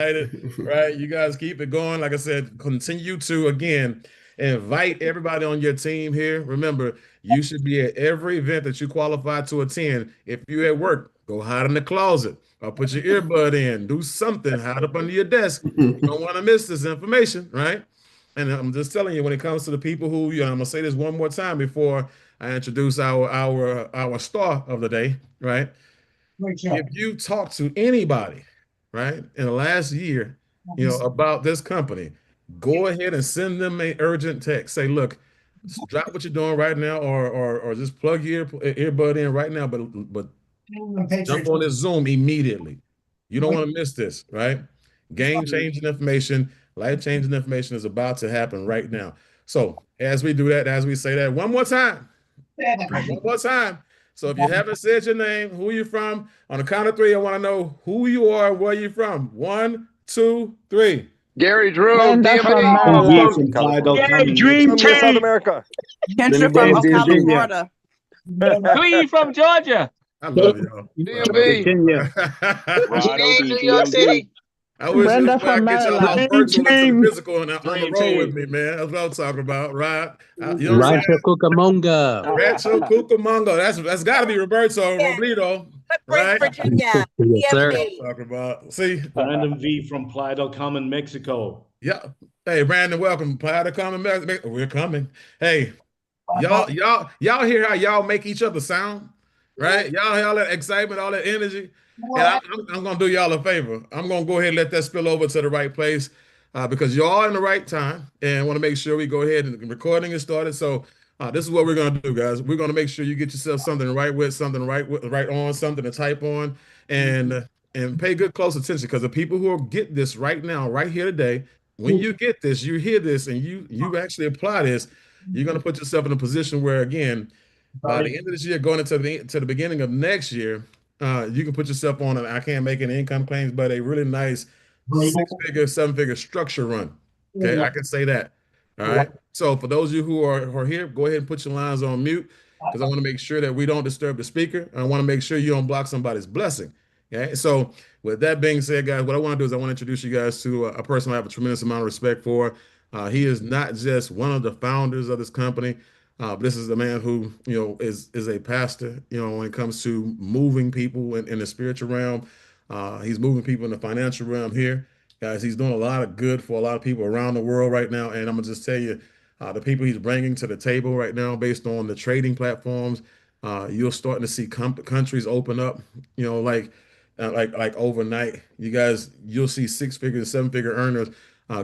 Right? You guys keep it going. Like I said, continue to again invite everybody on your team here. Remember, you should be at every event that you qualify to attend. If you're at work, go hide in the closet or put your earbud in. Do something, hide up under your desk. You don't want to miss this information, right? And I'm just telling you, when it comes to the people who, I'm gonna say this one more time before I introduce our star of the day, right? If you talk to anybody, right, in the last year, about this company, go ahead and send them a urgent text. Say, look, drop what you're doing right now, or just plug your earbud in right now, but jump on this Zoom immediately. You don't want to miss this, right? Game changing information, life changing information is about to happen right now. So as we do that, as we say that one more time, right, one more time. So if you haven't said your name, who you from, on the count of three, I want to know who you are, where you from. One, two, three. Gary Drew, Brenda from DMV. Maryland. From California. Playa Dream from South Team. America. Kendra from Trinidad, Ocala, Virginia. Florida. Cleve from Georgia. I love y'all. DMV. Virginia. Rod OB, New York City. DMV. I wish Brenda this way I from could get y'all all Maryland. virtual into the Team. physical and on the Dream road with team. me, man. That's what I'm talking about, right? You know what I'm Rancho saying? Cucamonga. Rancho Cucamonga. That's got to be Roberto Robledo, right? Virginia. Yes, sir. That's what I'm talking about. See, Brandon V from Playa del Carmen, Mexico. yeah. Hey, Brandon, welcome. Playa del Carmen, we're coming. Hey, y'all hear how y'all make each other sound, right? Y'all hear all that excitement, all that energy. And I'm gonna do y'all a favor. I'm gonna go ahead and let that spill over to the right place because y'all in the right time, and want to make sure we go ahead and the recording is started. So this is what we're gonna do, guys. We're gonna make sure you get yourself something to write with, something to write on, something to type on, and pay good close attention because the people who will get this right now, right here today, when you get this, you hear this, and you actually apply this, you're gonna put yourself in a position where again, by the end of this year, going into the beginning of next year, you can put yourself on I can't make any income claims, but a really nice six-figure, seven-figure structure run. Okay, I can say that. All right. So for those of you who are here, go ahead and put your lines on mute because I want to make sure that we don't disturb the speaker. I want to make sure you don't block somebody's blessing. Okay. So with that being said, guys, what I want to do is I want to introduce you guys to a person I have a tremendous amount of respect for. He is not just one of the founders of this company. But this is the man who, is a pastor, when it comes to moving people in the spiritual realm. He's moving people in the financial realm here. Guys, he's doing a lot of good for a lot of people around the world right now. And I'm going to just tell you, the people he's bringing to the table right now based on the trading platforms, you're starting to see countries open up, like overnight. You guys, you'll see six-figure, seven-figure earners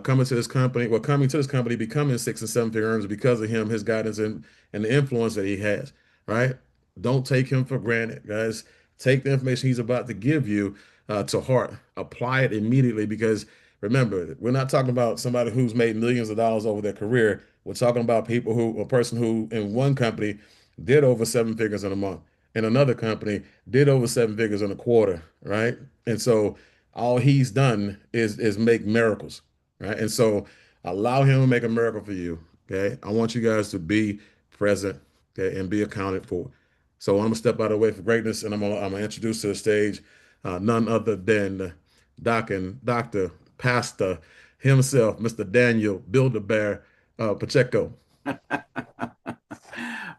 coming to this company, becoming six and seven figure earners because of him, his guidance, and the influence that he has, right? Don't take him for granted, guys. Take the information he's about to give you to heart. Apply it immediately because remember, we're not talking about somebody who's made millions of dollars over their career. We're talking about a person who in one company did over seven figures in a month. In another company did over seven figures in a quarter, right? And so all he's done is make miracles. Right. And so allow him to make a miracle for you. Okay. I want you guys to be present, okay, and be accounted for. So I'm gonna step out of the way for greatness, and I'm gonna introduce to the stage none other than Dr. Pastor himself, Mr. Daniel Build-A-Bear Pacheco.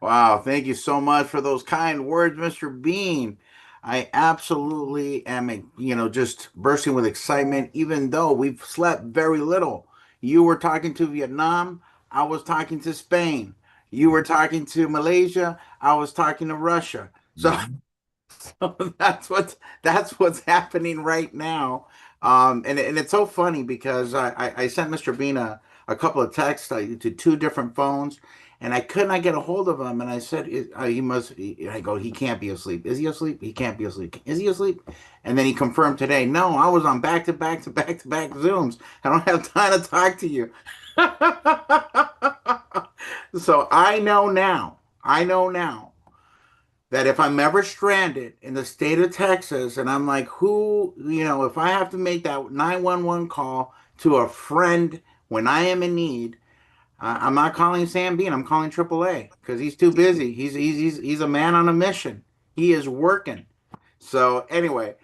Wow, thank you so much for those kind words, Mr. Bean. I absolutely am, just bursting with excitement, even though we've slept very little. You were talking to Vietnam. I was talking to Spain. You were talking to Malaysia. I was talking to Russia. So, so that's what's happening right now. And it's so funny because I sent Mr. Bean a couple of texts to two different phones. And I could not get a hold of him. And I said, I go, he can't be asleep. Is he asleep? He can't be asleep. Is he asleep? And then he confirmed today, no, I was on back-to-back Zooms. I don't have time to talk to you. So I know now that if I'm ever stranded in the state of Texas and I'm like, if I have to make that 911 call to a friend when I am in need, I'm not calling Sam Bean. I'm calling AAA because he's too busy. He's a man on a mission. He is working. So anyway,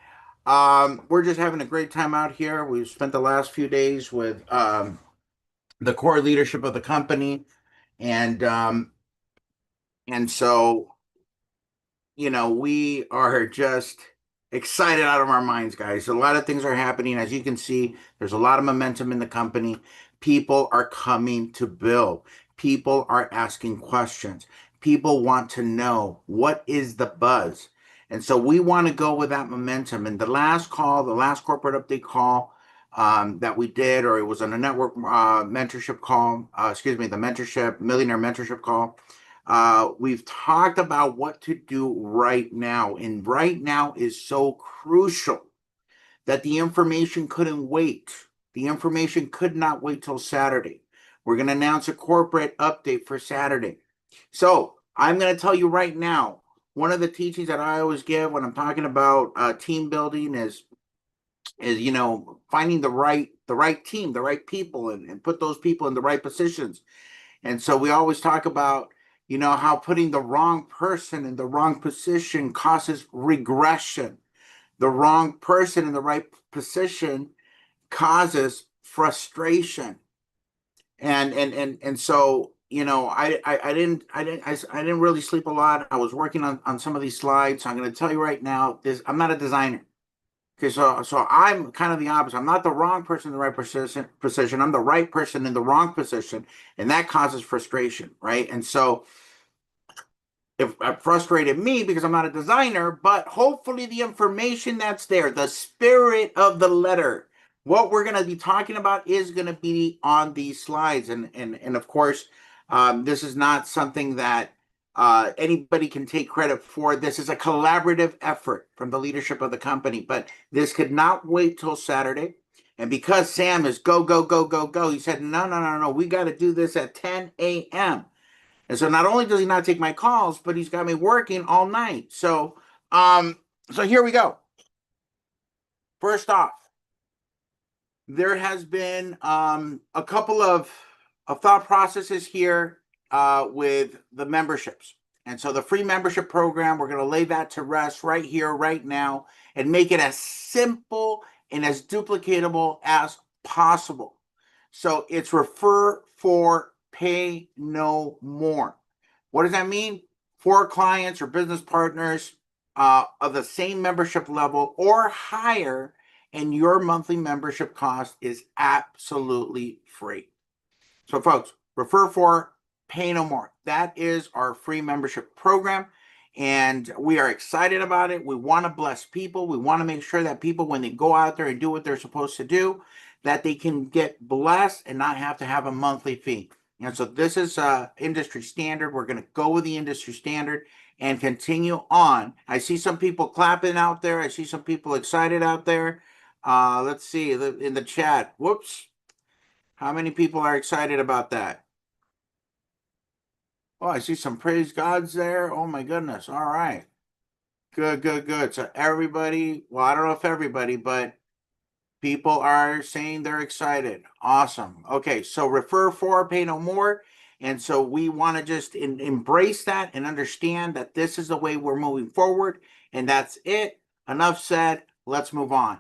We're just having a great time out here. We've spent the last few days with the core leadership of the company, and so we are just excited out of our minds, guys. A lot of things are happening. As you can see, there's a lot of momentum in the company. People are coming to Byld. People are asking questions. People want to know what is the buzz. And so we want to go with that momentum. And the last call, the last corporate update call that we did, or it was on a network mentorship call, the millionaire mentorship call. We've talked about what to do right now, and right now is so crucial that the information couldn't wait. The information could not wait till Saturday. We're going to announce a corporate update for Saturday. So I'm going to tell you right now, one of the teachings that I always give when I'm talking about team building is finding the right team, the right people, and put those people in the right positions. And so we always talk about, how putting the wrong person in the wrong position causes regression. The wrong person in the right position causes frustration. And so, I didn't really sleep a lot. I was working on some of these slides. So I'm going to tell you right now, I'm not a designer. Okay, so I'm kind of the opposite. I'm not the wrong person in the right position. I'm the right person in the wrong position, and that causes frustration, right? And so it frustrated me because I'm not a designer, but hopefully the information that's there, the spirit of the letter, what we're going to be talking about is going to be on these slides. And of course, this is not something that anybody can take credit for. This is a collaborative effort from the leadership of the company, but this could not wait till Saturday. And because Sam is go, go, go, go, go, he said, no, we got to do this at 10 a.m. And so not only does he not take my calls, but he's got me working all night. So here we go. First off, there has been a couple of thought processes here with the memberships. And so the free membership program, we're going to lay that to rest right here, right now, and make it as simple and as duplicatable as possible. So it's refer for pay no more. What does that mean? For clients or business partners of the same membership level or higher, and your monthly membership cost is absolutely free. So folks, refer for pay no more. That is our free membership program, and we are excited about it. We want to bless people. We want to make sure that people, when they go out there and do what they're supposed to do, that they can get blessed and not have to have a monthly fee. And so this is industry standard. We're going to go with the industry standard and continue on. I see some people clapping out there. I see some people excited out there. Let's see in the chat. Whoops. How many people are excited about that? Oh, I see some praise gods there. Oh my goodness. All right. Good. So everybody, well, I don't know if everybody, but people are saying they're excited. Awesome. Okay, so refer for, pay no more. And so we want to just embrace that and understand that this is the way we're moving forward. And that's it. Enough said. Let's move on.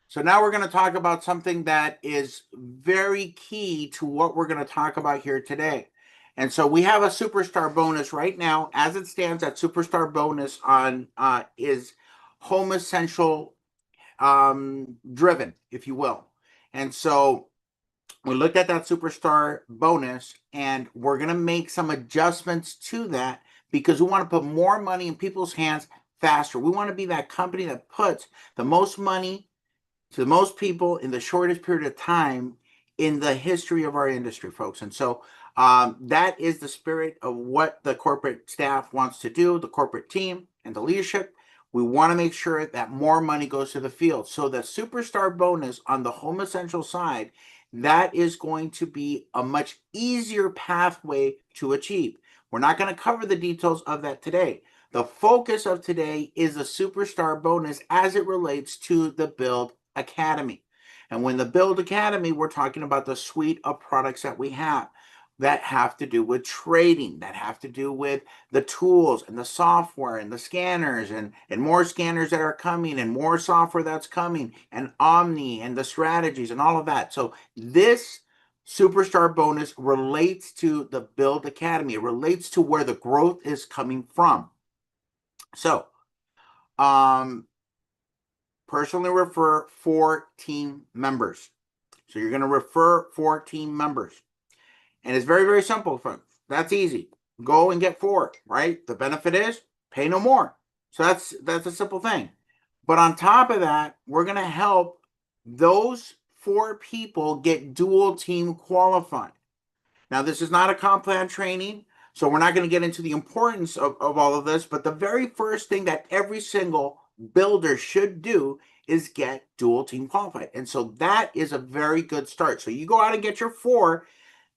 So now we're going to talk about something that is very key to what we're going to talk about here today. And so we have a superstar bonus right now. As it stands, that superstar bonus on is Home Essential driven, if you will. And so we looked at that superstar bonus, and we're going to make some adjustments to that because we want to put more money in people's hands faster. We want to be that company that puts the most money to the most people in the shortest period of time in the history of our industry, folks. And so that is the spirit of what the corporate staff wants to do, the corporate team and the leadership. We want to make sure that more money goes to the field. So the superstar bonus on the Home Essential side, that is going to be a much easier pathway to achieve. We're not going to cover the details of that today. The focus of today is the superstar bonus as it relates to the Byld Academy. And when the Byld Academy, we're talking about the suite of products that we have. that have to do with trading, that have to do with the tools and the software and the scanners and more scanners that are coming and more software that's coming and Omni and the strategies and all of that. So this superstar bonus relates to the Byld Academy. It relates to where the growth is coming from. So, personally refer 4 team members. So you're going to refer 4 team members. And it's very, very simple, folks. That's easy. Go and get 4, right? The benefit is pay no more. So that's a simple thing. But on top of that, we're going to help those 4 people get dual team qualified. Now, this is not a comp plan training, so we're not going to get into the importance of all of this, but the very first thing that every single builder should do is get dual team qualified. And so that is a very good start. So you go out and get your 4,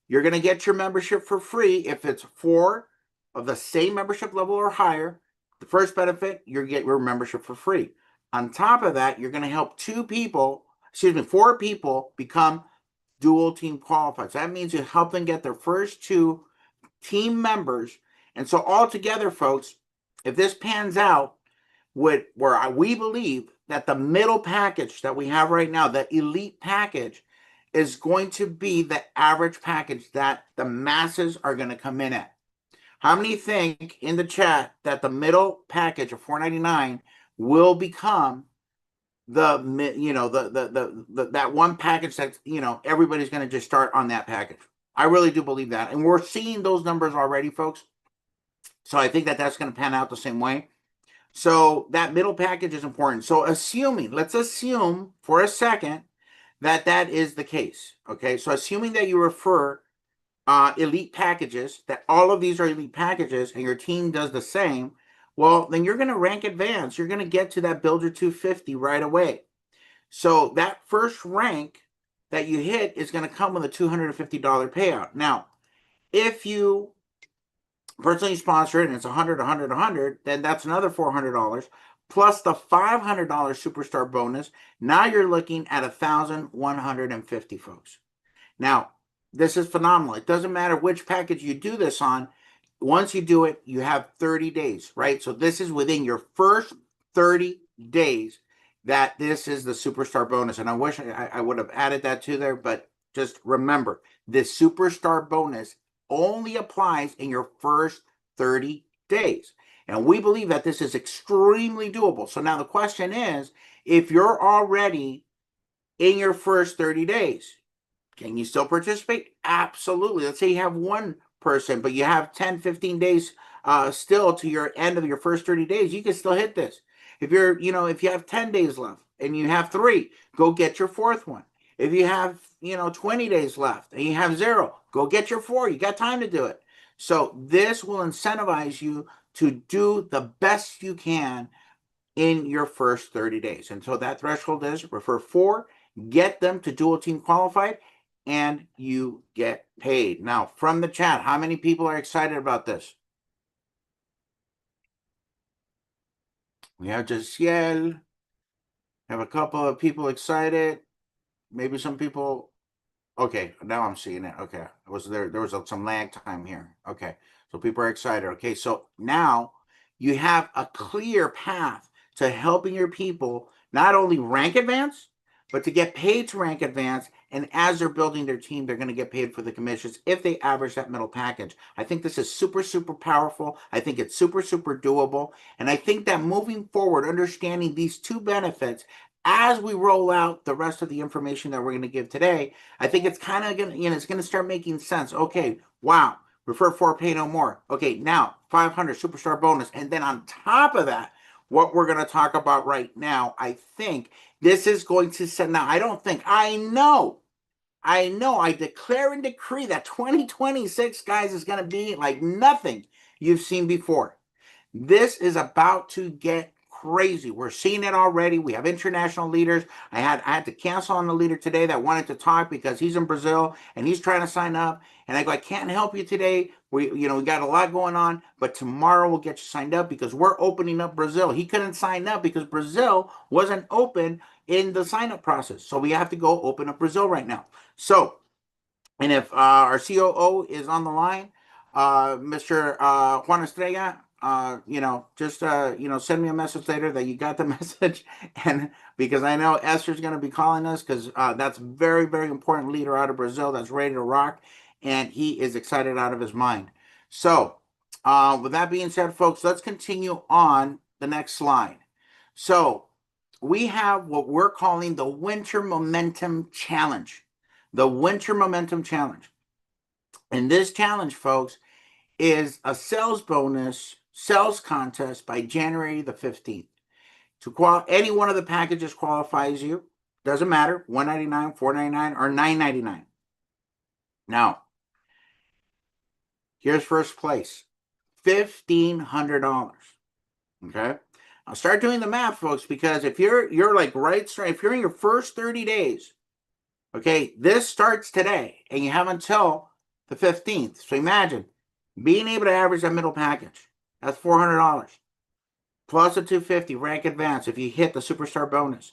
you're going to get your membership for free if it's 4 of the same membership level or higher. The first benefit, you get your membership for free. On top of that, you're going to help 4 people become dual team qualified. So that means you help them get their first 2 team members. And so altogether, folks, if this pans out, where we believe that the middle package that we have right now, the elite package, is going to be the average package that the masses are going to come in at. How many think in the chat that the middle package of $4.99 will become that one package that everybody's going to just start on that package? I really do believe that, and we're seeing those numbers already, folks. So I think that that's going to pan out the same way. So that middle package is important. So let's assume for a second that is the case. Okay, so assuming that you refer elite packages, that all of these are elite packages, and your team does the same, well, then you're going to rank advance. You're going to get to that Builder 250 right away. So that first rank that you hit is going to come with a $250 payout. Now, if you personally sponsor it and it's 100, 100, 100, then that's another $400 plus the $500 superstar bonus. Now you're looking at 1,150, folks. Now, this is phenomenal. It doesn't matter which package you do this on. Once you do it, you have 30 days, right? So this is within your first 30 days that this is the superstar bonus. And I wish I would have added that to there, but just remember, this superstar bonus only applies in your first 30 days. And we believe that this is extremely doable. So now the question is, if you're already in your first 30 days, can you still participate? Absolutely. Let's say you have 1 person, but you have 10, 15 days still to your end of your first 30 days, you can still hit this. If if you have 10 days left and you have 3, go get your 4th one. If you have, 20 days left and you have 0, go get your 4. You got time to do it. So this will incentivize you to do the best you can in your first 30 days. And so that threshold is refer 4, get them to dual team qualified, and you get paid. Now, from the chat, how many people are excited about this? We have Jaciel. Have a couple of people excited. Maybe some people. Okay, now I'm seeing it. Okay, there was some lag time here. Okay, so people are excited. Okay, so now you have a clear path to helping your people not only rank advance, but to get paid to rank advance. And as they're building their team, they're going to get paid for the commissions if they average that middle package. I think this is super, super powerful. I think it's super, super doable. And I think that moving forward, understanding these 2 benefits as we roll out the rest of the information that we're going to give today, I think it's kind of going to, it's going to start making sense. Okay, wow, refer 4, pay no more. Okay, now 500 superstar bonus. And then on top of that, what we're going to talk about right now, I think this is going to set. Now, I know, I declare and decree that 2026, guys, is going to be like nothing you've seen before. This is about to get crazy. We're seeing it already. We have international leaders. I had to cancel on the leader today that wanted to talk because he's in Brazil and he's trying to sign up. And I go, I can't help you today. We got a lot going on, but tomorrow we'll get you signed up because we're opening up Brazil. He couldn't sign up because Brazil wasn't open in the sign up process. So we have to go open up Brazil right now. So And if our COO is on the line, Mr. Juan Estrella, just send me a message later that you got the message, and because I know Esther's going to be calling us because that's very, very important leader out of Brazil that's ready to rock, and he is excited out of his mind. So, with that being said, folks, let's continue on the next slide. So, we have what we're calling the Winter Momentum Challenge. The Winter Momentum Challenge. And this challenge, folks, is a sales bonus sales contest by January the 15th. Any one of the packages qualifies you. Doesn't matter, $199, $499, or $999. Now, here's first place, $1,500. Okay? I'll start doing the math, folks, because if you're like if you're in your first 30 days, okay, this starts today, and you have until the 15th. So imagine being able to average that middle package. That's $400. Plus a $250 rank advance if you hit the superstar bonus.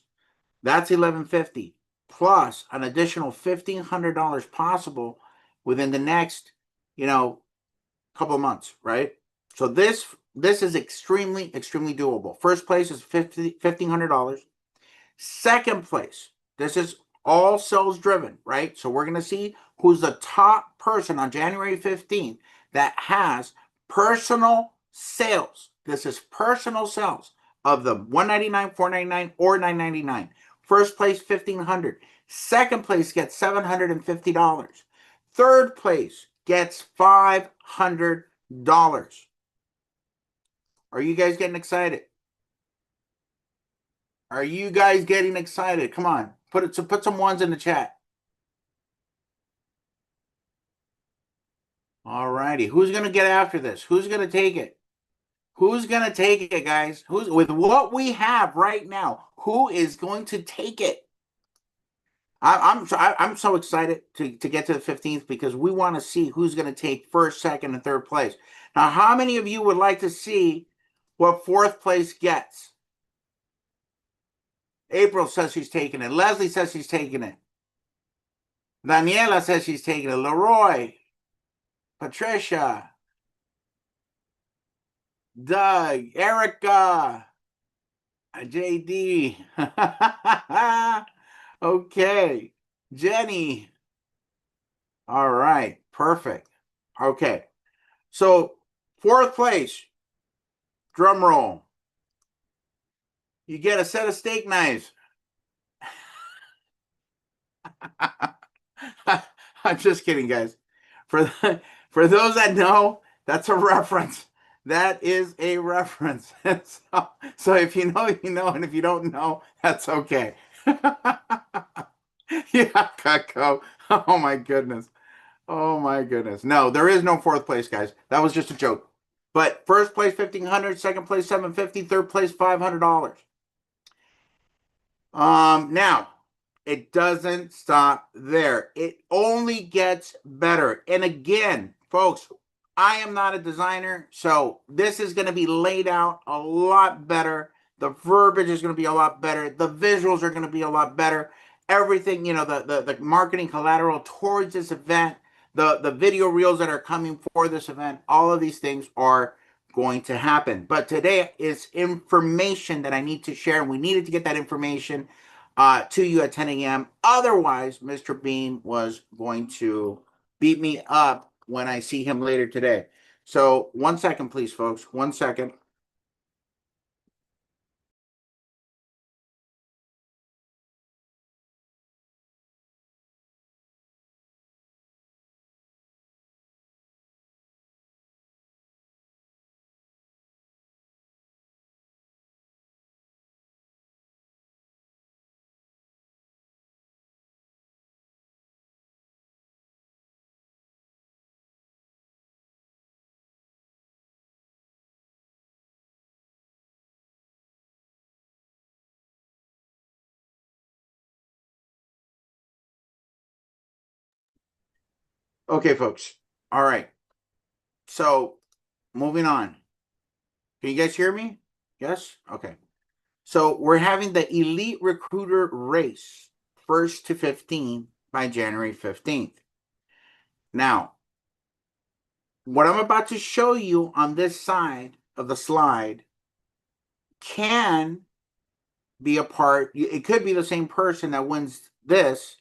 That's $1,150. Plus an additional $1,500 possible within the next, couple of months, right? So this is extremely, extremely doable. First place is $1,500. Second place, this is all sales driven, right? So we're going to see who's the top person on January 15th that has personal sales. This is personal sales of the $199, $499, or $999. First place, $1,500. Second place gets $750. Third place gets $500. Are you guys getting excited? Are you guys getting excited? Come on, put some ones in the chat. All righty, who's gonna get after this? Who's gonna take it? Who's gonna take it, guys? Who's with what we have right now? Who is going to take it? I'm so excited to get to the 15th because we want to see who's going to take first, second, and third place. Now, how many of you would like to see what fourth place gets? April says she's taking it. Leslie says she's taking it. Daniela says she's taking it. Leroy, Patricia, Doug, Erica, JD. Okay. Jenny. All right. Perfect. Okay. So, fourth place, drum roll. You get a set of steak knives. I'm just kidding, guys. For those that know, that's a reference. That is a reference. So if you know, you know, and if you don't know, that's okay. Yeah, Cutco. Oh my goodness. Oh my goodness. No, there is no fourth place, guys. That was just a joke. But first place $1,500, second place $750, third place $500. Now it doesn't stop there. It only gets better. And again, folks, I am not a designer, so this is going to be laid out a lot better. The verbiage is going to be a lot better. The visuals are going to be a lot better. Everything, the marketing collateral towards this event, the video reels that are coming for this event, all of these things are going to happen. But today is information that I need to share. We needed to get that information to you at 10 a.m. Otherwise, Mr. Bean was going to beat me up when I see him later today. So 1 second, please, folks. 1 second. Okay, folks. All right. So moving on. Can you guys hear me? Yes? Okay. So we're having the Elite Recruiter Race, 1st to 15th by January 15th. Now, what I'm about to show you on this side of the slide can be a part. It could be the same person that wins this,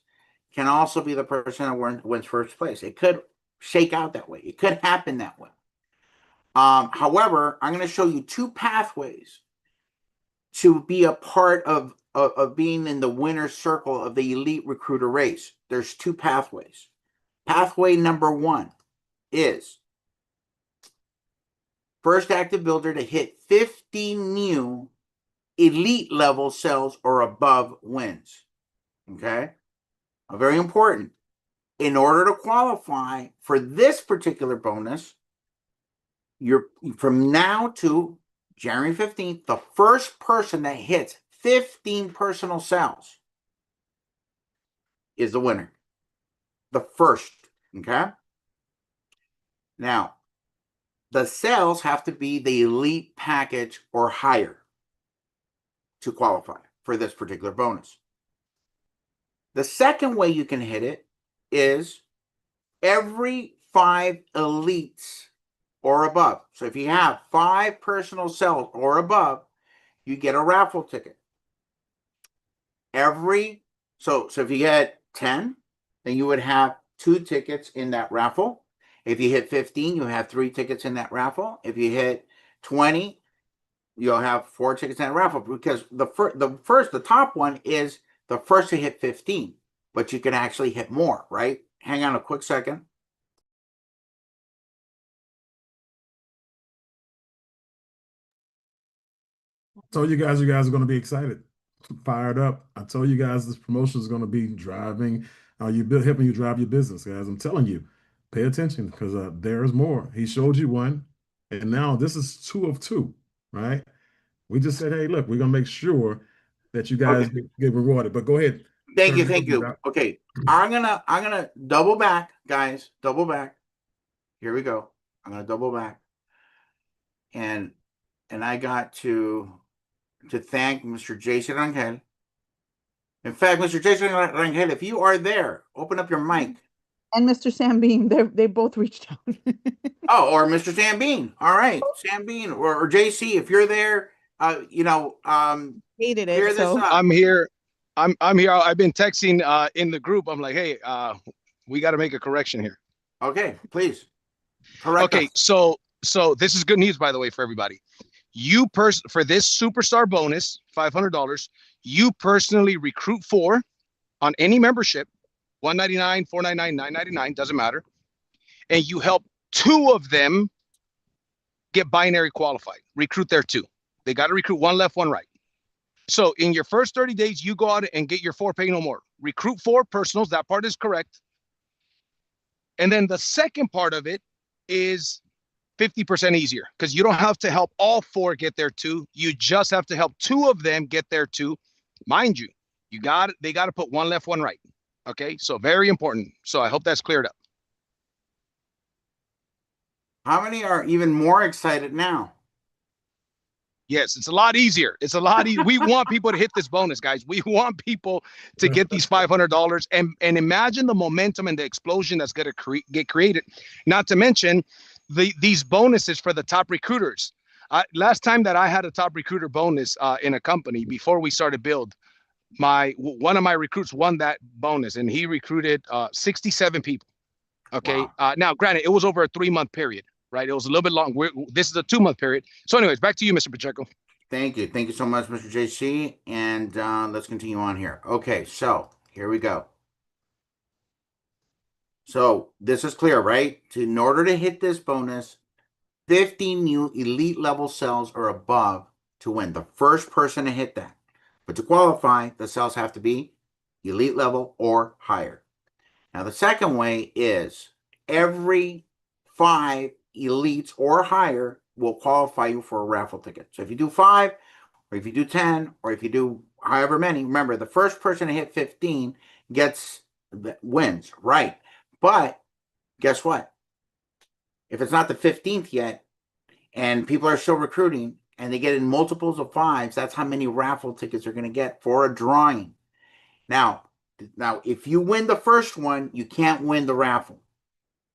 can also be the person that wins first place. It could shake out that way. It could happen that way. However, I'm going to show you two pathways to be a part of being in the winner's circle of the elite recruiter race. There's two pathways. Pathway number one is first active builder to hit 50 new elite level cells or above wins. Okay? Very important. In order to qualify for this particular bonus, you're from now to January 15th, the first person that hits 15 personal cells is the winner. The first, okay? Now, the cells have to be the elite package or higher to qualify for this particular bonus. The second way you can hit it is every 5 elites or above. So if you have 5 personal cells or above, you get a raffle ticket. So if you get 10, then you would have 2 tickets in that raffle. If you hit 15, you have 3 tickets in that raffle. If you hit 20, you'll have 4 tickets in that raffle, because the top one is the first to hit 15, but you can actually hit more, right? Hang on a quick second. I told you guys are going to be excited, fired up. I told you guys this promotion is going to be driving, helping you drive your business, guys. I'm telling you, pay attention, because there's more. He showed you one, and now this is 2 of 2, right? We just said, hey, look, we're going to make sure that you guys get rewarded. But go ahead. Thank you. Okay, I'm gonna double back, guys. Double back. Here we go. I'm gonna double back, and I got to thank Mr. Jason Rangel. In fact, Mr. Jason Rangel, if you are there, open up your mic. And Mr. Sam Bean, they both reached out. Oh, or Mr. Sam Bean. All right, Sam Bean or JC, if you're there, Hated clear it. this So up. I'm here. I'm here. I've been texting in the group. I'm like, hey, we got to make a correction here. Okay, please. Correct Okay, us. so this is good news, by the way, for everybody. For this superstar bonus, $500, you personally recruit 4 on any membership, $199, $499, $999, doesn't matter, and you help 2 of them get binary qualified. Recruit their 2. They got to recruit 1 left, 1 right. So in your first 30 days, you go out and get your 4 pay no more. Recruit 4 personals. That part is correct. And then the second part of it is 50% easier, because you don't have to help all 4 get their 2. You just have to help 2 of them get their 2. Mind you, they got to put 1 left, 1 right. Okay, so very important. So I hope that's cleared up. How many are even more excited now? Yes, it's a lot easier. It's a lot easier. We want people to hit this bonus, guys. We want people to get these $500, and imagine the momentum and the explosion that's going to get created. Not to mention these bonuses for the top recruiters. Last time that I had a top recruiter bonus in a company before we started Byld, one of my recruits won that bonus, and he recruited 67 people. Okay. Wow. Now, granted, it was over a 3-month period, right? It was a little bit long. This is a 2-month period. So anyways, back to you, Mr. Pacheco. Thank you. Thank you so much, Mr. JC. And let's continue on here. Okay, so here we go. So this is clear, right? In order to hit this bonus, 50 new elite level cells or above to win. The first person to hit that. But to qualify, the cells have to be elite level or higher. Now, the second way is every 5 elites or higher will qualify you for a raffle ticket. So if you do 5, or if you do 10, or if you do however many, remember, the first person to hit 15 wins, right? But guess what? If it's not the 15th yet, and people are still recruiting, and they get in multiples of 5s, that's how many raffle tickets they're going to get for a drawing. Now, if you win the first one, you can't win the raffle.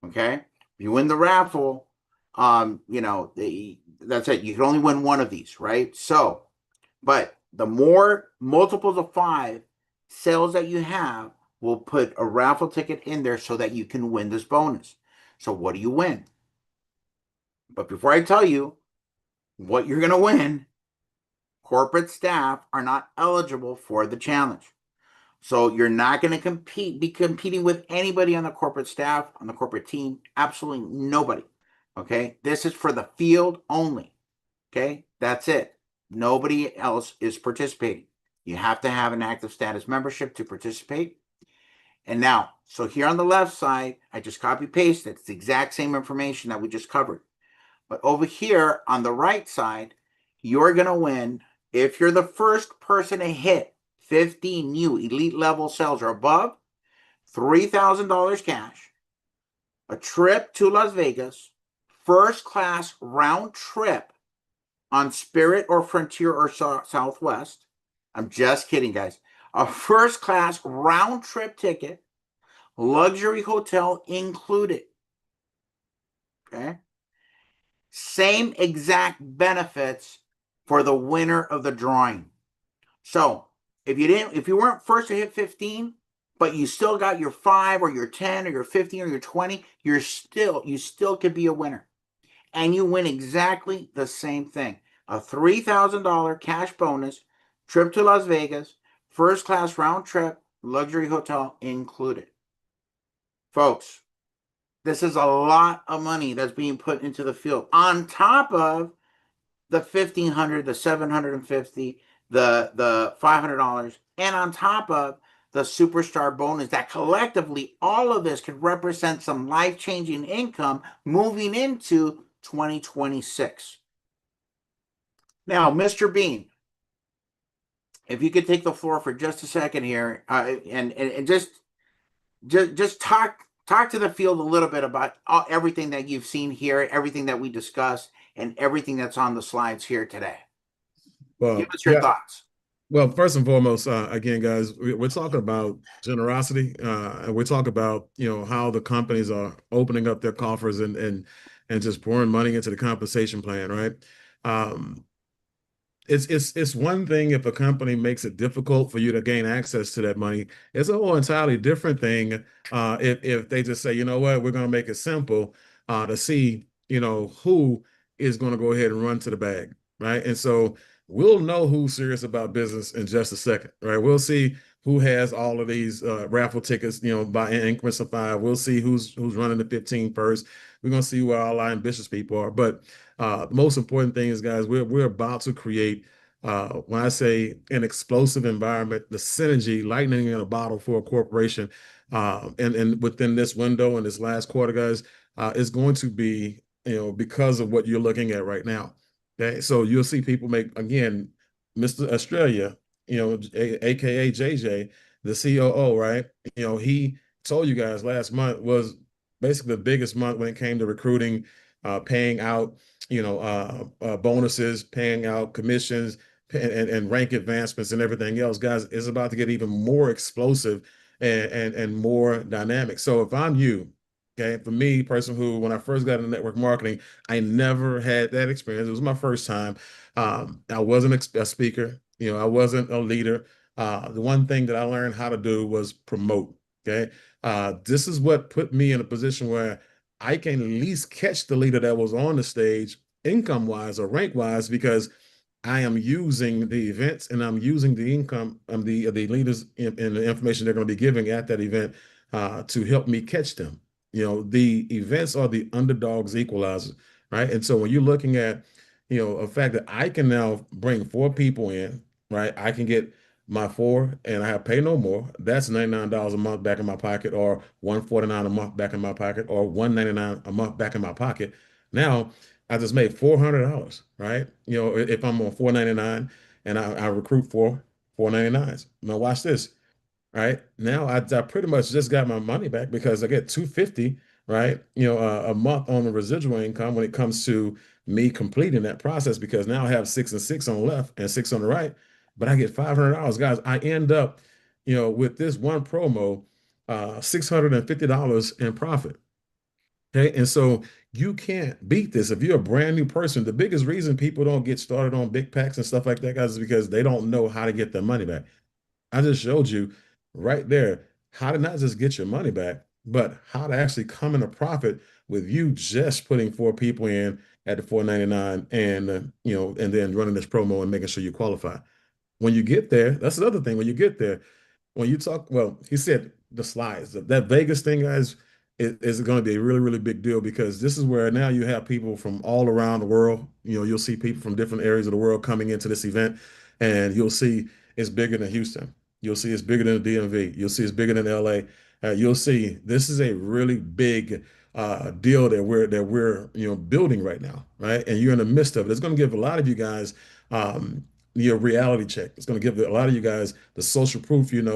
Okay. If you win the raffle, that's it. You can only win one of these, right? So, but the more multiples of 5 sales that you have will put a raffle ticket in there so that you can win this bonus. So, what do you win? But before I tell you what you're going to win, corporate staff are not eligible for the challenge. So you're not going to be competing with anybody on the corporate staff, on the corporate team, absolutely nobody. Okay. This is for the field only. Okay. That's it. Nobody else is participating. You have to have an active status membership to participate. And now, so here on the left side, I just copy pasted. It's the exact same information that we just covered. But over here on the right side, you're going to win if you're the first person to hit 50 new elite level sales or above, $3,000 cash, a trip to Las Vegas, first class round trip on Spirit or Frontier or Southwest. I'm just kidding, guys. A first class round trip ticket, luxury hotel included. Okay. Same exact benefits for the winner of the drawing. So if you weren't first to hit 15, but you still got your 5 or your 10 or your 15 or your 20, you still could be a winner. And you win exactly the same thing. A $3,000 cash bonus, trip to Las Vegas, first class round trip, luxury hotel included. Folks, this is a lot of money that's being put into the field on top of the $1,500, the $750, the $500, and on top of the superstar bonus that collectively all of this could represent some life-changing income moving into 2026. Now, Mr. Bean, if you could take the floor for just a second here, and just talk to the field a little bit about everything that you've seen here, everything that we discussed, and everything that's on the slides here today. Give Well, us your thoughts. Well, first and foremost, again, guys, we're talking about generosity, and we're talking about how the companies are opening up their coffers and just pouring money into the compensation plan, right? Um, it's one thing if a company makes it difficult for you to gain access to that money. It's a whole entirely different thing if they just say, you know what, we're going to make it simple to see who is going to go ahead and run to the bag, right? And so we'll know who's serious about business in just a second, right? We'll see who has all of these raffle tickets, by increments of 5. We'll see who's running the 15 first. We're going to see where all our ambitious people are. But the most important thing is, guys, we're about to create, when I say an explosive environment, the synergy, lightning in a bottle for a corporation, and within this window and this last quarter, guys, is going to be, because of what you're looking at right now. Okay, so you'll see people make, again, Mr. Australia, aka JJ, the COO, right? He told you guys last month was basically the biggest month when it came to recruiting, paying out, bonuses, paying out commissions, and rank advancements and everything else. Guys, it's about to get even more explosive and more dynamic. So if I'm you, okay, for me, person who, when I first got into network marketing, I never had that experience. It was my first time. I wasn't a speaker, I wasn't a leader. The one thing that I learned how to do was promote. Okay. This is what put me in a position where I can at least catch the leader that was on the stage income wise or rank wise, because I am using the events and I'm using the income, the leaders and the information they're going to be giving at that event to help me catch them. The events are the underdogs equalizers, right? And so when you're looking at, a fact that I can now bring 4 people in, right? I can get my 4 and I have pay no more. That's $99 a month back in my pocket, or $149 a month back in my pocket, or $199 a month back in my pocket. Now I just made $400, right? If I'm on $499 and I recruit 499s. Now watch this. Right now, I pretty much just got my money back because I get 250, right? A month on the residual income when it comes to me completing that process, because now I have 6 and 6 on the left and 6 on the right, but I get $500, guys. I end up, with this one promo, $650 in profit. Okay. And so you can't beat this. If you're a brand new person, the biggest reason people don't get started on big packs and stuff like that, guys, is because they don't know how to get their money back. I just showed you right there how to not just get your money back, but how to actually come in a profit with you just putting four people in at the 499 and and then running this promo and making sure you qualify. When you get there, that's the other thing. When you get there, when you talk, well, he said the slides, that Vegas thing, guys, is going to be a really, really big deal because this is where now you have people from all around the world. You'll see people from different areas of the world coming into this event, and you'll see it's bigger than Houston. You'll see it's bigger than the DMV. You'll see it's bigger than LA. You'll see this is a really big deal that we're building right now, right? And you're in the midst of it. It's going to give a lot of you guys your reality check. It's going to give a lot of you guys the social proof, and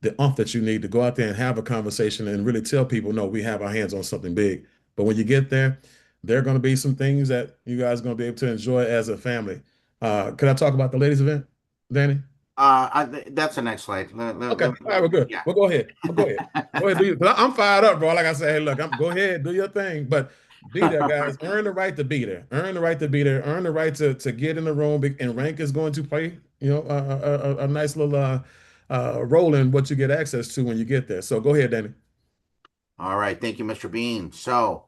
the oomph that you need to go out there and have a conversation and really tell people, no, we have our hands on something big. But when you get there, there are going to be some things that you guys are going to be able to enjoy as a family. Could I talk about the ladies event, Danny? That's the next slide. Okay. All right, we're good. Yeah. Well, go ahead. Well, go ahead. Go ahead. I'm fired up, bro. Like I said, hey, look, go ahead, do your thing. But be there, guys. Earn the right to be there. Earn the right to be there. Earn the right to get in the room. And rank is going to play, a nice little role in what you get access to when you get there. So go ahead, Danny. All right. Thank you, Mr. Bean. So,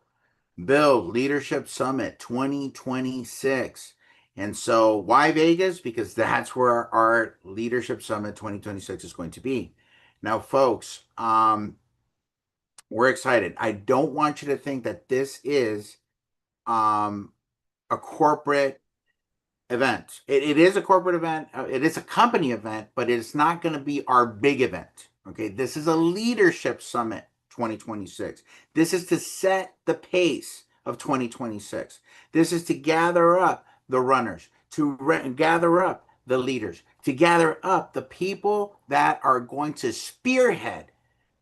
Byld Leadership Summit 2026. And so, why Vegas? Because that's where our Leadership Summit 2026 is going to be. Now, folks, we're excited. I don't want you to think that this is a corporate event. It is a corporate event. It is a company event, but it's not going to be our big event. Okay. This is a leadership summit 2026. This is to set the pace of 2026. This is to gather up the runners, to gather up the leaders, to gather up the people that are going to spearhead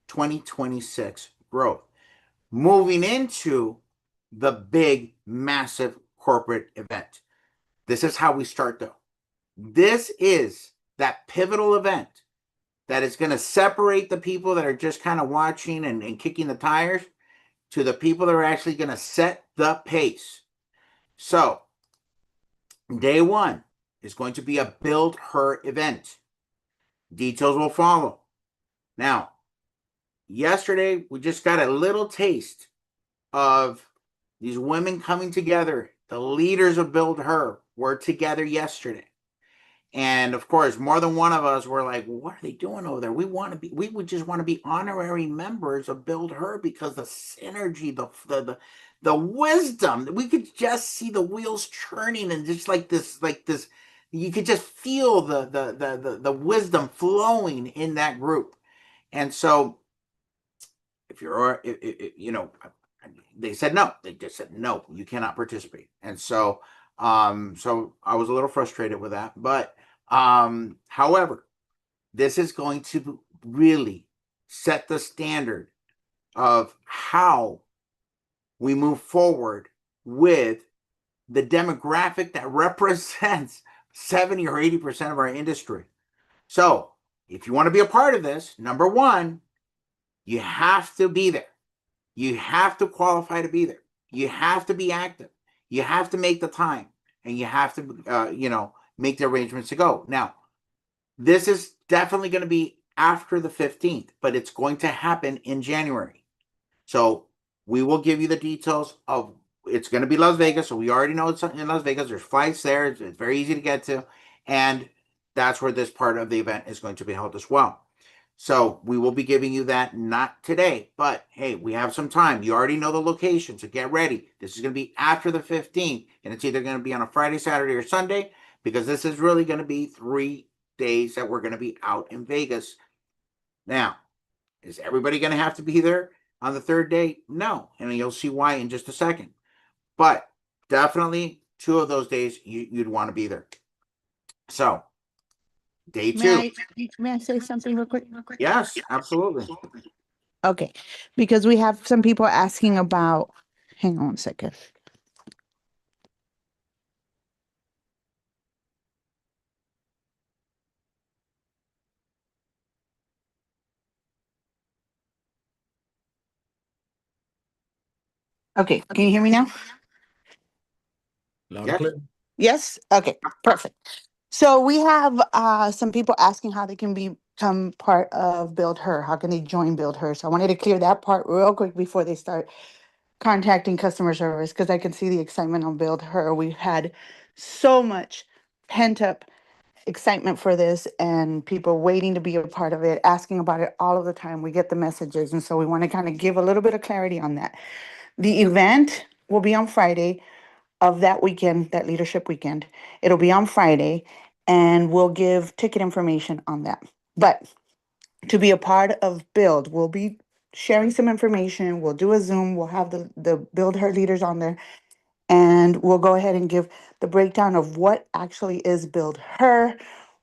2026 growth. Moving into the big, massive corporate event. This is how we start, though. This is that pivotal event that is going to separate the people that are just kind of watching and kicking the tires to the people that are actually going to set the pace. So, day one is going to be a Byld Her event. Details will follow. Now, yesterday, we just got a little taste of these women coming together. The leaders of Byld Her were together yesterday. And of course, more than one of us were like, what are they doing over there? We would just want to be honorary members of Byld Her because the synergy, the wisdom, we could just see the wheels churning and just like this, you could just feel the wisdom flowing in that group. And so if you're, they said no. They just said no. You cannot participate. And so, so I was a little frustrated with that. But however, this is going to really set the standard of how we move forward with the demographic that represents 70 or 80% of our industry. So, if you want to be a part of this, number one, you have to be there. You have to qualify to be there. You have to be active. You have to make the time, and you have to, make the arrangements to go. Now, this is definitely going to be after the 15th, but it's going to happen in January. So we will give you the details of. It's going to be Las Vegas, so we already know it's in Las Vegas. There's flights there. It's very easy to get to, and that's where this part of the event is going to be held as well. So we will be giving you that, not today, but hey, we have some time. You already know the location, so get ready. This is going to be after the 15th, and it's either going to be on a Friday, Saturday, or Sunday, because this is really going to be 3 days that we're going to be out in Vegas. Now, is everybody going to have to be there on the third day? No, and you'll see why in just a second. But definitely 2 of those days you'd want to be there. So, day 2. May I say something real quick? Yes, absolutely. Okay, because we have some people asking about, hang on a second. Okay, can you hear me now? Loud and Yes. clear. Yes? Okay, perfect. So we have some people asking how they can become part of Build Her. How can they join Build Her? So I wanted to clear that part real quick before they start contacting customer service because I can see the excitement on Build Her. We've had so much pent up excitement for this and people waiting to be a part of it, asking about it all of the time. We get the messages. And so we want to kind of give a little bit of clarity on that. The event will be on Friday of that weekend, that leadership weekend. It'll be on Friday and we'll give ticket information on that. But to be a part of Build, we'll be sharing some information. We'll do a Zoom. We'll have the Build Her leaders on there and we'll go ahead and give the breakdown of what actually is Build Her,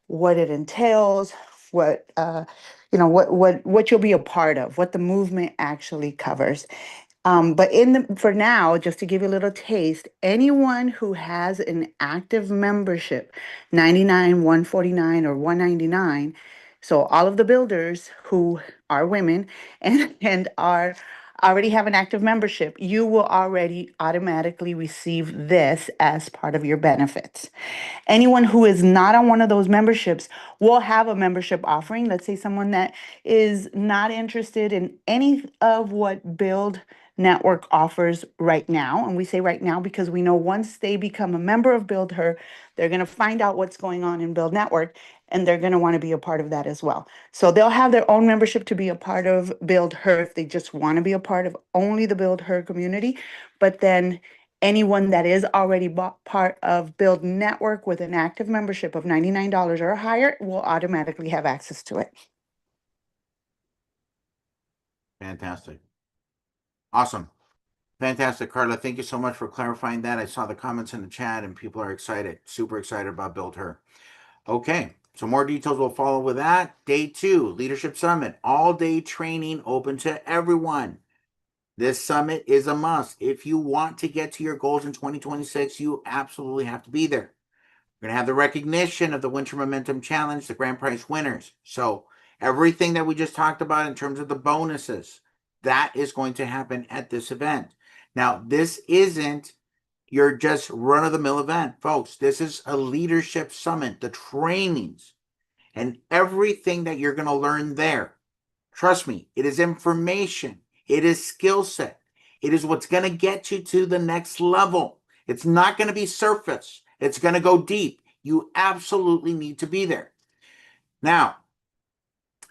what it entails, what what you'll be a part of, what the movement actually covers. But for now, just to give you a little taste, anyone who has an active membership, 99, 149, or 199, so all of the builders who are women and are already have an active membership, you will already automatically receive this as part of your benefits. Anyone who is not on one of those memberships will have a membership offering. Let's say someone that is not interested in any of what Build Network offers right now. And we say right now because we know once they become a member of Build Her, they're going to find out what's going on in Build Network and they're going to want to be a part of that as well. So they'll have their own membership to be a part of Build Her if they just want to be a part of only the Build Her community. But then anyone that is already part of Build Network with an active membership of $99 or higher will automatically have access to it. Fantastic. Awesome. Fantastic, Carla. Thank you so much for clarifying that. I saw the comments in the chat and people are excited, super excited about Build Her. Okay, so more details will follow with that. Day 2, Leadership Summit, all-day training open to everyone. This summit is a must. If you want to get to your goals in 2026, you absolutely have to be there. We're going to have the recognition of the Winter Momentum Challenge, the grand prize winners. So everything that we just talked about in terms of the bonuses, that is going to happen at this event. Now, this isn't your just run-of-the-mill event, folks. This is a leadership summit, the trainings, and everything that you're going to learn there. Trust me, it is information. It is skill set. It is what's going to get you to the next level. It's not going to be surface. It's going to go deep. You absolutely need to be there. Now,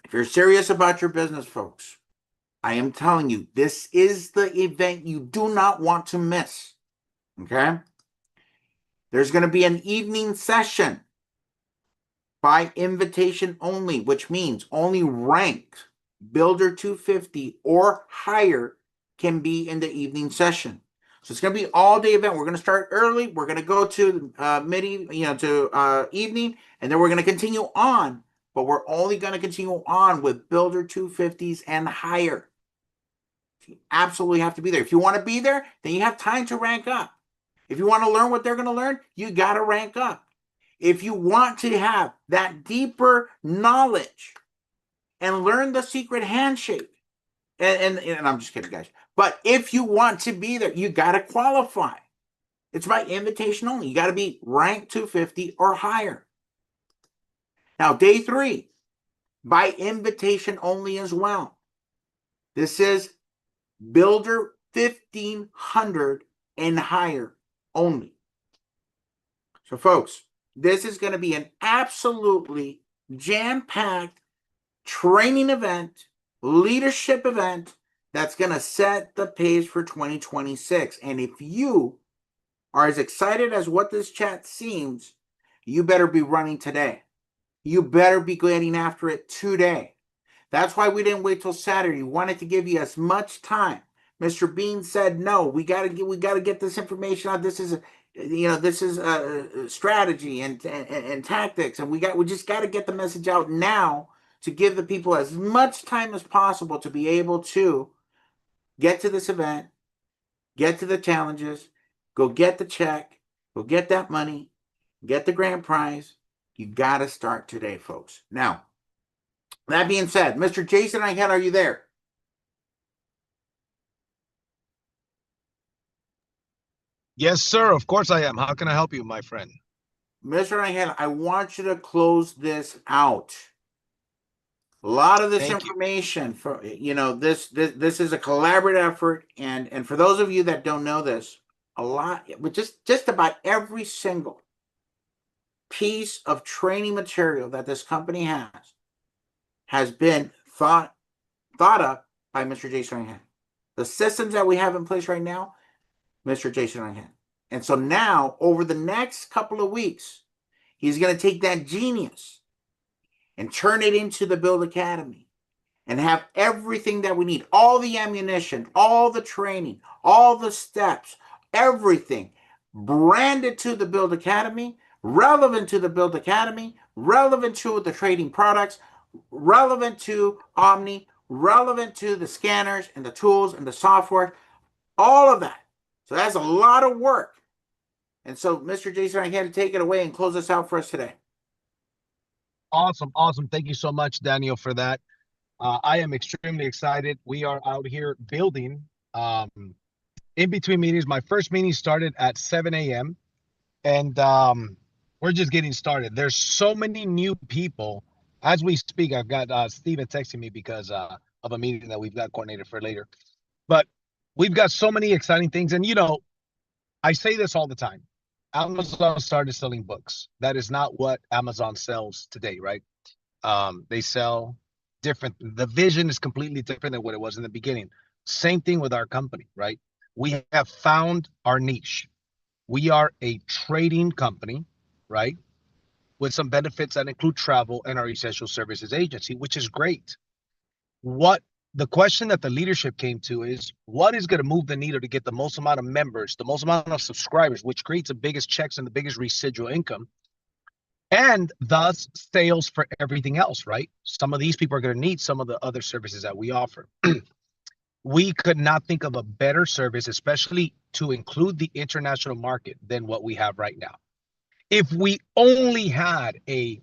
if you're serious about your business, folks, I am telling you, this is the event you do not want to miss. Okay? There's going to be an evening session by invitation only, which means only ranked Builder 250 or higher can be in the evening session. So it's going to be all day event. We're going to start early. We're going to go to evening, and then we're going to continue on. But we're only going to continue on with Builder 250s and higher. You absolutely have to be there. If you want to be there, then you have time to rank up. If you want to learn what they're going to learn, you got to rank up. If you want to have that deeper knowledge and learn the secret handshake, and I'm just kidding, guys. But if you want to be there, you got to qualify. It's by invitation only. You got to be ranked 250 or higher. Now, day 3, by invitation only as well. This is Builder 1500 and higher only. So, folks, this is going to be an absolutely jam-packed training event, leadership event that's going to set the pace for 2026. And if you are as excited as what this chat seems, you better be running today. You better be getting after it today. That's why we didn't wait till Saturday. We wanted to give you as much time. Mr. Bean said, no, we got to get this information out. This is a strategy and tactics, and we just got to get the message out now to give the people as much time as possible to be able to get to this event, get to the challenges, go get the check, go get that money, get the grand prize. You got to start today, folks. Now, that being said, Mr. Jason Eichel, are you there? Yes, sir. Of course I am. How can I help you, my friend? Mr. Angel, I want you to close this out. A lot of this Thank you. information for this is a collaborative effort, and for those of you that don't know this, a lot, but just about every single piece of training material that this company has been thought up by Mr. Jason Reinhard. The systems that we have in place right now, Mr. Jason Reinhard. And so now, over the next couple of weeks, he's going to take that genius and turn it into the Byld Academy and have everything that we need, all the ammunition, all the training, all the steps, everything branded to the Byld Academy, relevant to the Byld Academy, relevant to the trading products, relevant to Omni, relevant to the scanners and the tools and the software, all of that. So that's a lot of work. And so, Mr. Jason, I had to take it away and close this out for us today. Awesome. Awesome. Thank you so much, Daniel, for that. I am extremely excited. We are out here building in between meetings. My first meeting started at 7 a.m. and we're just getting started. There's so many new people as we speak. I've got Steven texting me because of a meeting that we've got coordinated for later. But we've got so many exciting things. And, I say this all the time. Amazon started selling books. That is not what Amazon sells today, right? They sell different. The vision is completely different than what it was in the beginning. Same thing with our company, right? We have found our niche. We are a trading company, right? With some benefits that include travel and our essential services agency, which is great. What the question that the leadership came to is, what is going to move the needle to get the most amount of members, the most amount of subscribers, which creates the biggest checks and the biggest residual income, and thus sales for everything else, right? Some of these people are going to need some of the other services that we offer. We could not think of a better service, especially to include the international market, than what we have right now. If we only had a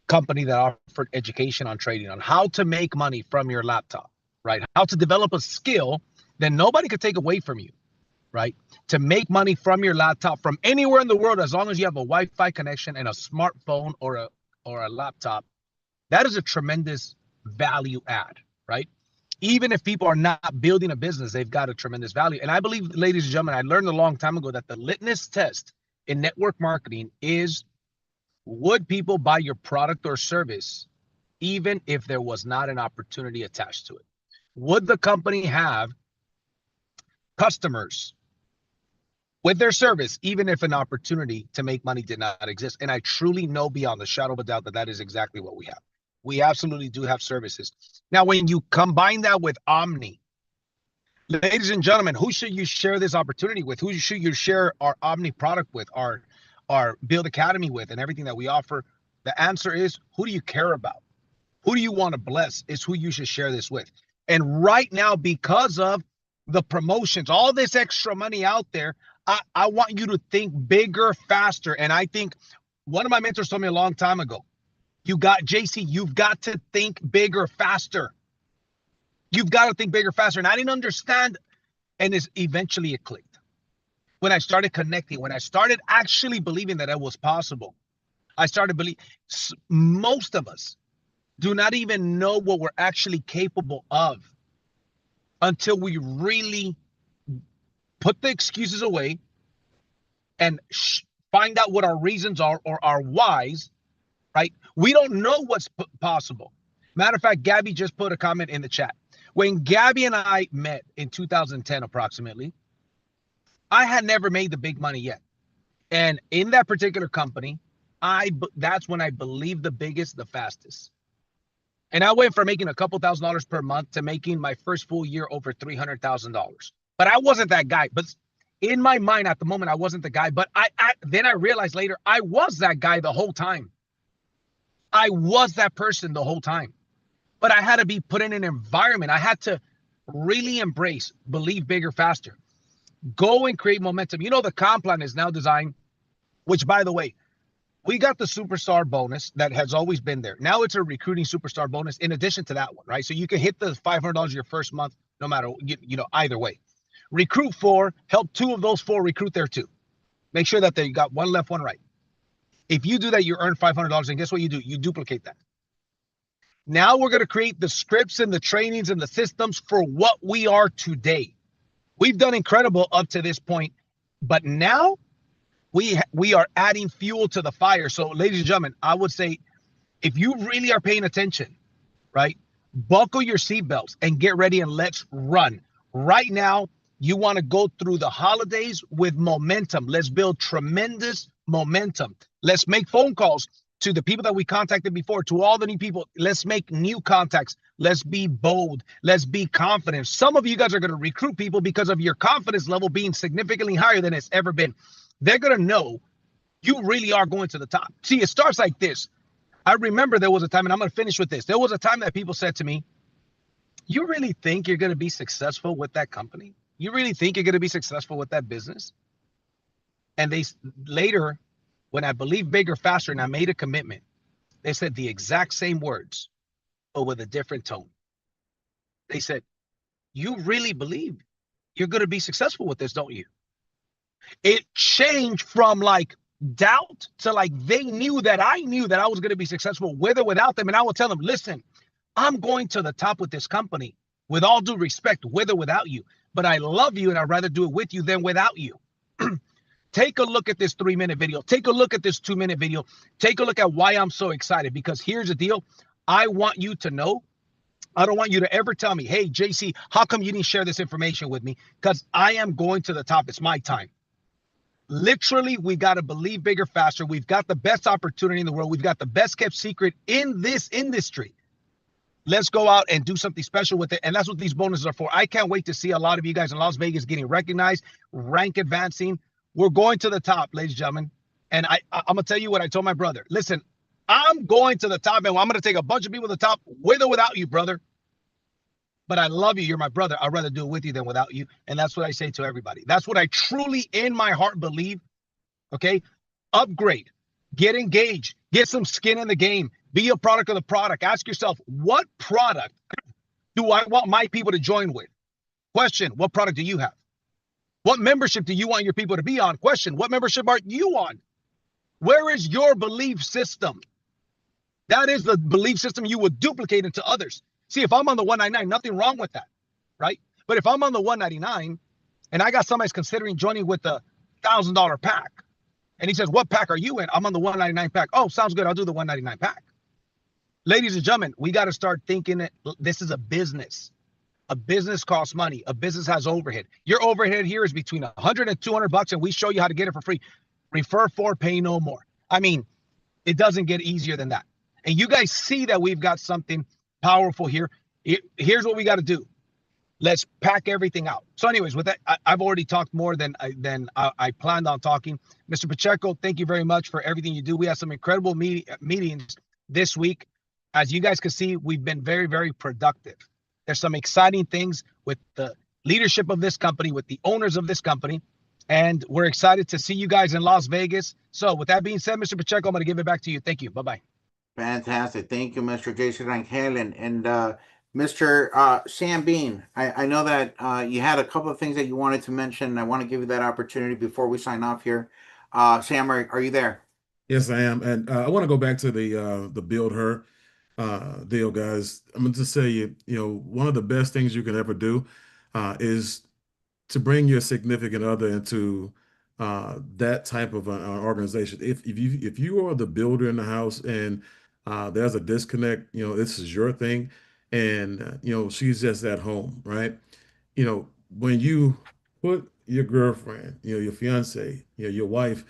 company that offered education on trading, on how to make money from your laptop, right? How to develop a skill that nobody could take away from you, right? To make money from your laptop from anywhere in the world, as long as you have a Wi-Fi connection and a smartphone or a laptop, that is a tremendous value add, right? Even if people are not building a business, they've got a tremendous value. And I believe, ladies and gentlemen, I learned a long time ago that the litmus test in network marketing is, would people buy your product or service even if there was not an opportunity attached to it? Would the company have customers with their service even if an opportunity to make money did not exist? And I truly know beyond the shadow of a doubt that that is exactly what we have. We absolutely do have services. Now, when you combine that with Omni, ladies and gentlemen, who should you share this opportunity with? Who should you share our Omni product with, our Byld Academy with, and everything that we offer? The answer is, who do you care about? Who do you want to bless is who you should share this with. And right now, because of the promotions, all this extra money out there, I want you to think bigger, faster. And I think one of my mentors told me a long time ago, JC, you've got to think bigger, faster. You've got to think bigger, faster. And I didn't understand. And eventually it clicked. When I started connecting, when I started actually believing that it was possible, I started believing. Most of us do not even know what we're actually capable of until we really put the excuses away and find out what our reasons are or our whys, right? We don't know what's possible. Matter of fact, Gabby just put a comment in the chat. When Gabby and I met in 2010 approximately, I had never made the big money yet. And in that particular company, that's when I believed the biggest, the fastest. And I went from making a couple $1,000s per month to making my first full year over $300,000. But I wasn't that guy. But in my mind at the moment, I wasn't the guy. But then I realized later, I was that guy the whole time. I was that person the whole time. But I had to be put in an environment. I had to really embrace, believe bigger, faster. Go and create momentum. The comp plan is now designed, which, by the way, we got the superstar bonus that has always been there. Now it's a recruiting superstar bonus in addition to that one, right? So you can hit the $500 your first month, no matter, either way. recruit 4, help 2 of those 4 recruit their 2. Make sure that they got 1 left, 1 right. If you do that, you earn $500, and guess what you do? You duplicate that. Now we're going to create the scripts and the trainings and the systems for what we are today. We've done incredible up to this point, but now we are adding fuel to the fire. So, ladies and gentlemen, I would say if you really are paying attention, right, buckle your seatbelts and get ready and let's run. Right now, you want to go through the holidays with momentum. Let's build tremendous momentum. Let's make phone calls to the people that we contacted before, to all the new people. Let's make new contacts. Let's be bold. Let's be confident. Some of you guys are going to recruit people because of your confidence level being significantly higher than it's ever been. They're going to know you really are going to the top. See, it starts like this. I remember there was a time, and I'm going to finish with this. There was a time that people said to me, you really think you're going to be successful with that company? You really think you're going to be successful with that business? And they later, when I believed bigger, faster, and I made a commitment, they said the exact same words, but with a different tone. They said, you really believe you're going to be successful with this, don't you? It changed from like doubt to like they knew that I was going to be successful with or without them. And I would tell them, listen, I'm going to the top with this company with all due respect, with or without you. But I love you and I'd rather do it with you than without you. Take a look at this 3-minute video. Take a look at this 2-minute video. Take a look at why I'm so excited, because here's the deal. I want you to know. I don't want you to ever tell me, hey, JC, how come you didn't share this information with me? Because I am going to the top. It's my time. Literally, we got to believe bigger, faster. We've got the best opportunity in the world. We've got the best kept secret in this industry. Let's go out and do something special with it. And that's what these bonuses are for. I can't wait to see a lot of you guys in Las Vegas getting recognized, rank advancing. We're going to the top, ladies and gentlemen. And I'm going to tell you what I told my brother. Listen, I'm going to the top, and I'm going to take a bunch of people to the top with or without you, brother. But I love you. You're my brother. I'd rather do it with you than without you. And that's what I say to everybody. That's what I truly in my heart believe. Okay? Upgrade. Get engaged. Get some skin in the game. Be a product of the product. Ask yourself, what product do I want my people to join with? Question, what product do you have? What membership do you want your people to be on? Question, what membership are you on? Where is your belief system? That is the belief system you would duplicate into others. See, if I'm on the 199, nothing wrong with that, right? But if I'm on the 199 and I got somebody's considering joining with the $1,000 pack, and he says, what pack are you in? I'm on the 199 pack. Oh, sounds good. I'll do the 199 pack. Ladies and gentlemen, we got to start thinking that this is a business. A business costs money. A business has overhead. Your overhead here is between $100 and $200, and we show you how to get it for free. Refer for, pay no more. I mean, it doesn't get easier than that. And you guys see that we've got something powerful here. Here's what we got to do. Let's pack everything out. So anyways, with that, I've already talked more than I planned on talking. Mr. Pacheco, thank you very much for everything you do. We have some incredible meetings this week. As you guys can see, we've been very, very productive. There's some exciting things with the leadership of this company, with the owners of this company, and we're excited to see you guys in Las Vegas. So with that being said, Mr. Pacheco, I'm going to give it back to you. Thank you. Bye-bye. Fantastic. Thank you, Mr. Jason Rangel. And Mr. Sam Bean, I know that you had a couple of things that you wanted to mention. And I want to give you that opportunity before we sign off here. Sam, are you there? Yes, I am. And I want to go back to the Byld Her deal, guys. I'm going to say, one of the best things you can ever do is to bring your significant other into that type of an organization. If you are the builder in the house and there's a disconnect, this is your thing, and she's just at home, right? When you put your girlfriend, your fiance, your wife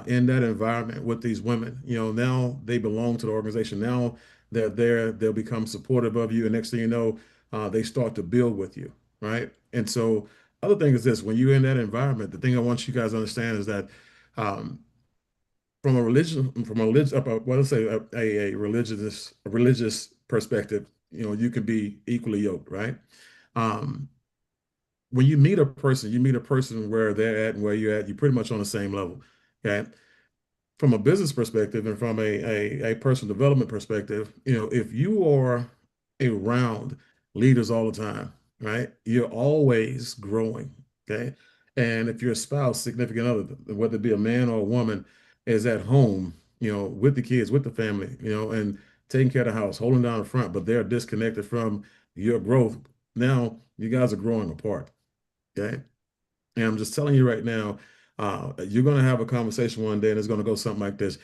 in that environment with these women, now they belong to the organization. Now they're there, they'll become supportive of you, and next thing you know, they start to build with you, right? And so other thing is this: when you're in that environment, the thing I want you guys to understand is that from a religious perspective, you can be equally yoked, right? When you meet a person where they're at and where you're at, you're pretty much on the same level. Okay. From a business perspective and from a personal development perspective, if you are around leaders all the time, right, you're always growing. Okay. And if your spouse, significant other, whether it be a man or a woman, is at home, with the kids, with the family, and taking care of the house, holding down the front, but they're disconnected from your growth, now you guys are growing apart. Okay. And I'm just telling you right now, you're going to have a conversation one day and it's going to go something like this.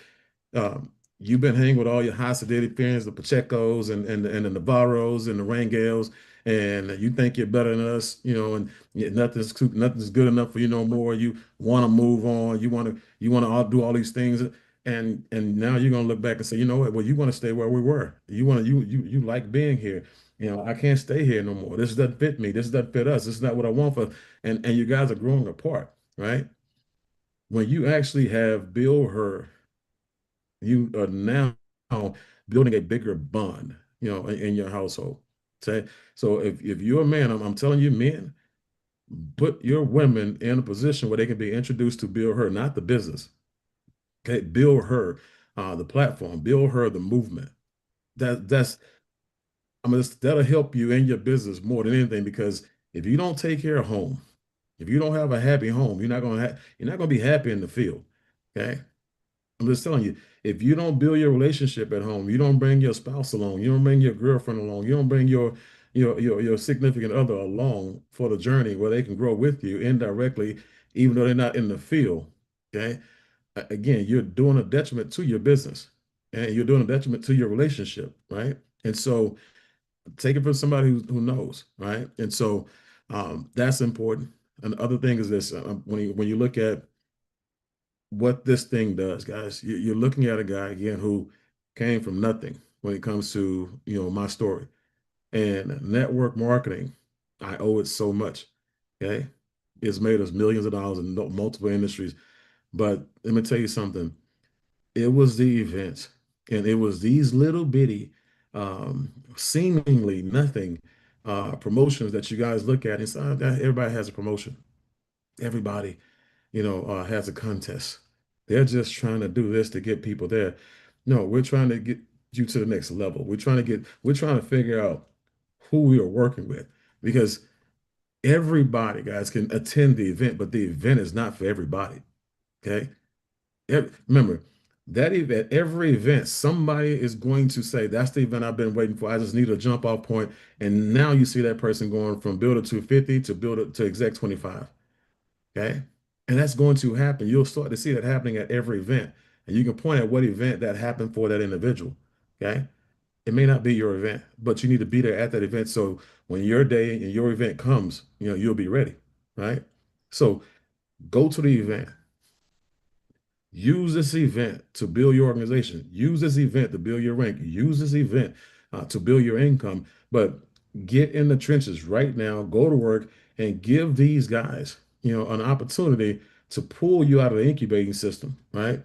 You've been hanging with all your Hasidic friends, the Pachecos and the Navarros and the Rangels, and you think you're better than us, and nothing's good enough for you no more. You want to move on. You want to do all these things, and now you're gonna look back and say, you know what? Well, you want to stay where we were. You like being here. I can't stay here no more. This doesn't fit me. This doesn't fit us. This is not what I want for. And you guys are growing apart, right? When you actually have Bill Hur, you are now building a bigger bond, in your household. Okay. So if you're a man, I'm telling you, men, put your women in a position where they can be introduced to Bill Hur, not the business. Okay. Bill Hur, the platform, Bill Hur, the movement. That's that'll help you in your business more than anything, because if you don't take care of home, if you don't have a happy home, you're not gonna be happy in the field. Okay. I'm just telling you, if you don't build your relationship at home, you don't bring your spouse along, you don't bring your girlfriend along, you don't bring your significant other along for the journey where they can grow with you indirectly, even though they're not in the field. Okay. Again, you're doing a detriment to your business and you're doing a detriment to your relationship, right? And so take it from somebody who knows, right? And so that's important. And the other thing is this: when you look at what this thing does, guys, you're looking at a guy again who came from nothing when it comes to my story and network marketing. I owe it so much. Okay, it's made us millions of dollars in multiple industries. But let me tell you something. It was the events, and it was these little bitty, seemingly nothing promotions that you guys look at and say, "Oh, everybody has a promotion. Everybody, has a contest. They're just trying to do this to get people there." No, we're trying to get you to the next level. We're trying to figure out who we are working with, because everybody, guys, can attend the event, but the event is not for everybody. Okay. Remember, that event, every event, somebody is going to say, that's the event I've been waiting for. I just need a jump off point. And now you see that person going from builder 250 to builder to exec 25. Okay. And that's going to happen. You'll start to see that happening at every event. And you can point at what event that happened for that individual. Okay. It may not be your event, but you need to be there at that event. So when your day and your event comes, you'll be ready. Right. So go to the event. Use this event to build your organization. Use this event to build your rank. Use this event to build your income. But get in the trenches right now. Go to work and give these guys, an opportunity to pull you out of the incubating system, right?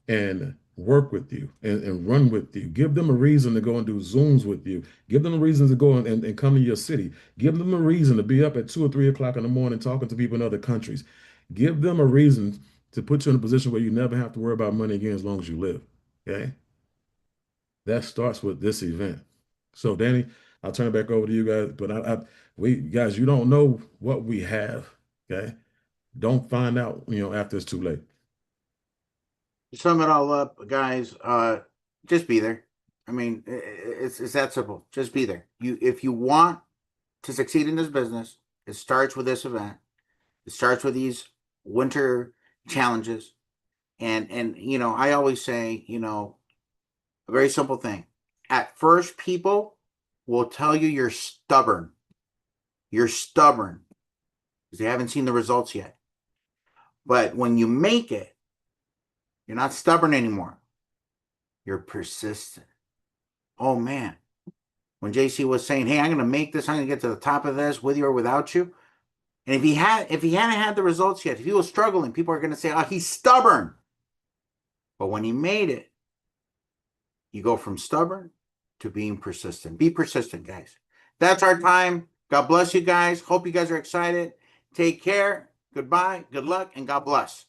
And work with you and run with you. Give them a reason to go and do Zooms with you. Give them a reason to go and come to your city. Give them a reason to be up at 2 or 3 o'clock in the morning talking to people in other countries. Give them a reason to put you in a position where you never have to worry about money again as long as you live. Okay. That starts with this event. So Danny, I'll turn it back over to you guys. But we guys, you don't know what we have. Okay. Don't find out, after it's too late. To sum it all up, guys, just be there. I mean, it's that simple. Just be there. If you want to succeed in this business, it starts with this event. It starts with these winter challenges. And I always say, a very simple thing. At first, people will tell you you're stubborn. You're stubborn because they haven't seen the results yet. But when you make it, you're not stubborn anymore. You're persistent. Oh man. When JC was saying, hey, I'm going to make this, I'm going to get to the top of this with you or without you. And if he hadn't had the results yet, if he was struggling, people are going to say, oh, he's stubborn. But when he made it, you go from stubborn to being persistent. Be persistent, guys. That's our time. God bless you guys. Hope you guys are excited. Take care. Goodbye. Good luck. And God bless.